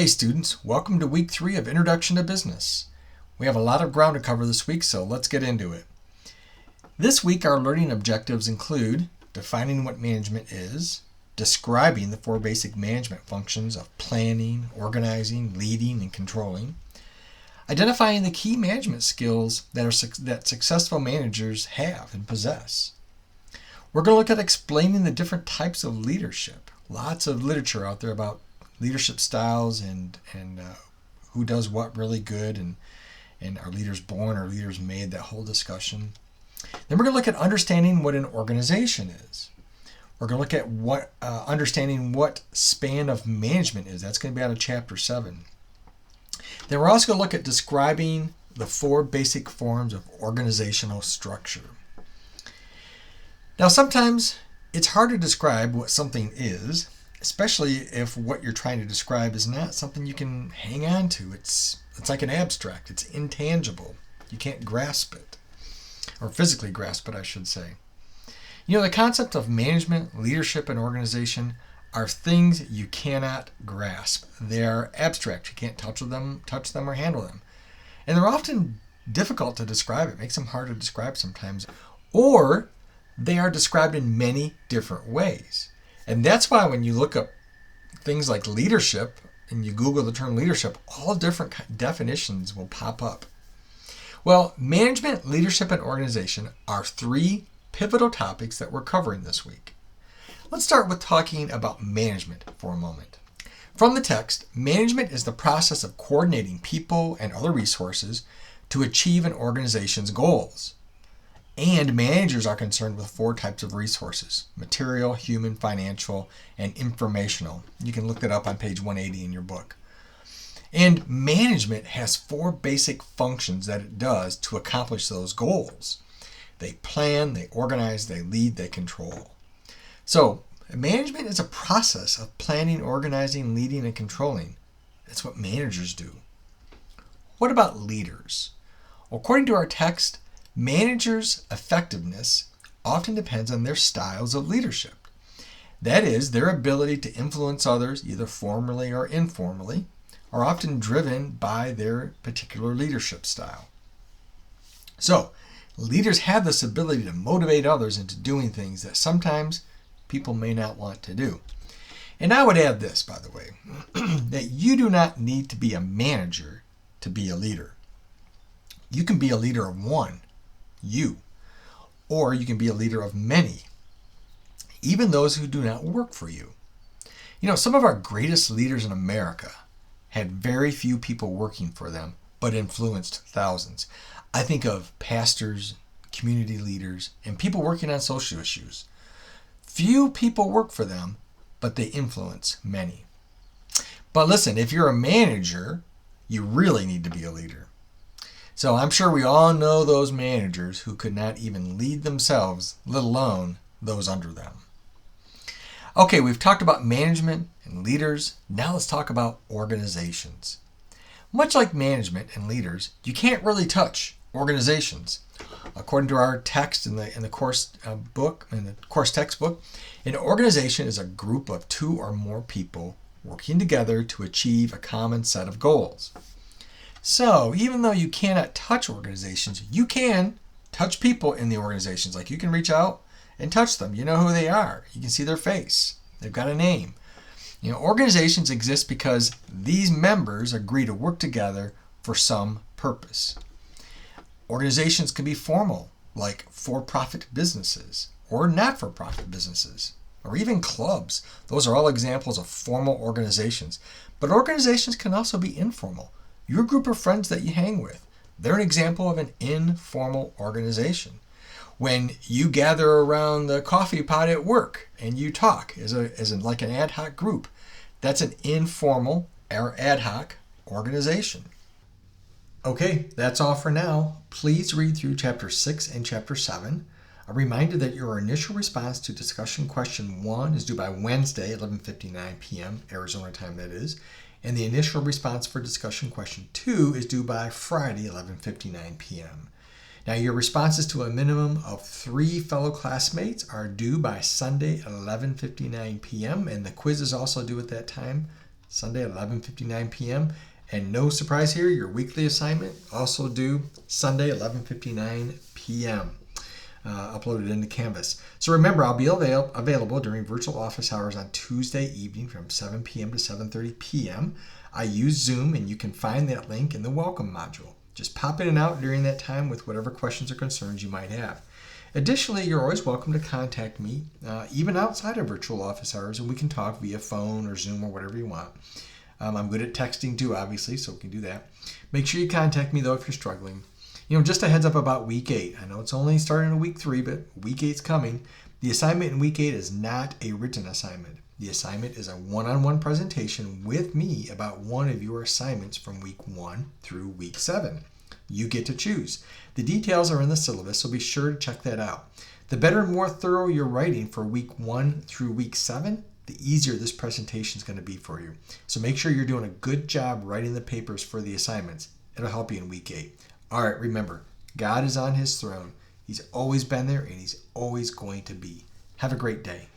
Hey students, welcome to week 3 of Introduction to Business. We have a lot of ground to cover this week, so let's get into it. This week our learning objectives include defining what management is, describing the 4 basic management functions of planning, organizing, leading, and controlling, identifying the key management skills that successful managers have and possess. We're going to look at explaining the different types of leadership. Lots of literature out there about leadership styles and who does what really good and are leaders born or leaders made, that whole discussion. Then we're going to look at understanding what an organization is. We're going to look at understanding what span of management is. That's going to be out of chapter 7. Then we're also going to look at describing the 4 basic forms of organizational structure. Now sometimes it's hard to describe what something is, especially if what you're trying to describe is not something you can hang on to. It's like an abstract. It's intangible. You can't grasp it, or physically grasp it, I should say. You know, the concept of management, leadership, and organization are things you cannot grasp. They are abstract. You can't touch them or handle them. And they're often difficult to describe. It makes them hard to describe sometimes. Or they are described in many different ways. And that's why when you look up things like leadership and you Google the term leadership, all different definitions will pop up. Well, management, leadership, and organization are 3 pivotal topics that we're covering this week. Let's start with talking about management for a moment. From the text, management is the process of coordinating people and other resources to achieve an organization's goals. And managers are concerned with 4 types of resources: material, human, financial, and informational. You can look that up on page 180 in your book. And management has 4 basic functions that it does to accomplish those goals. They plan, they organize, they lead, they control. So management is a process of planning, organizing, leading, and controlling. That's what managers do. What about leaders? According to our text, managers' effectiveness often depends on their styles of leadership. That is, their ability to influence others, either formally or informally, are often driven by their particular leadership style. So, leaders have this ability to motivate others into doing things that sometimes people may not want to do. And I would add this, by the way, that you do not need to be a manager to be a leader. You can be a leader of one, you, or you can be a leader of many, even those who do not work for you. You know, some of our greatest leaders in America had very few people working for them, but influenced thousands. I think of pastors, community leaders, and people working on social issues. Few people work for them, but they influence many. But listen, if you're a manager, you really need to be a leader. So I'm sure we all know those managers who could not even lead themselves, let alone those under them. Okay, we've talked about management and leaders. Now let's talk about organizations. Much like management and leaders, you can't really touch organizations. According to our text in the course book, in the course textbook, an organization is a group of 2 or more people working together to achieve a common set of goals. So, even though you cannot touch organizations, you can touch people in the organizations. Like, you can reach out and touch them. You know who they are. You can see their face. They've got a name. You know, organizations exist because these members agree to work together for some purpose. Organizations can be formal, like for-profit businesses, or not-for-profit businesses, or even clubs. Those are all examples of formal organizations. But organizations can also be informal. Your group of friends that you hang with, they're an example of an informal organization. When you gather around the coffee pot at work and you talk as like an ad hoc group, that's an informal or ad hoc organization. Okay, that's all for now. Please read through chapter 6 and chapter 7. A reminder that your initial response to discussion question 1 is due by Wednesday, 11:59 p.m., Arizona time that is. And the initial response for discussion question 2 is due by Friday, 11:59 p.m. Now, your responses to a minimum of 3 fellow classmates are due by Sunday, 11:59 p.m., and the quiz is also due at that time. Sunday at 11:59 p.m. And no surprise here, your weekly assignment also due Sunday 11:59 p.m. Uploaded into Canvas. So remember, I'll be available during virtual office hours on Tuesday evening from 7 p.m. to 7:30 p.m. I use Zoom, and you can find that link in the welcome module. Just pop in and out during that time with whatever questions or concerns you might have. Additionally, you're always welcome to contact me, even outside of virtual office hours, and we can talk via phone or Zoom or whatever you want. I'm good at texting too, obviously, so we can do that. Make sure you contact me, though, if you're struggling. Just a heads up about week 8. I know it's only starting in week 3, but week 8's coming. The assignment in week 8 is not a written assignment. The assignment is a one-on-one presentation with me about one of your assignments from week 1 through week 7. You get to choose. The details are in the syllabus, so be sure to check that out. The better and more thorough your writing for week 1 through week 7, the easier this presentation is going to be for you. So make sure you're doing a good job writing the papers for the assignments. It'll help you in week 8. All right, remember, God is on his throne. He's always been there, and he's always going to be. Have a great day.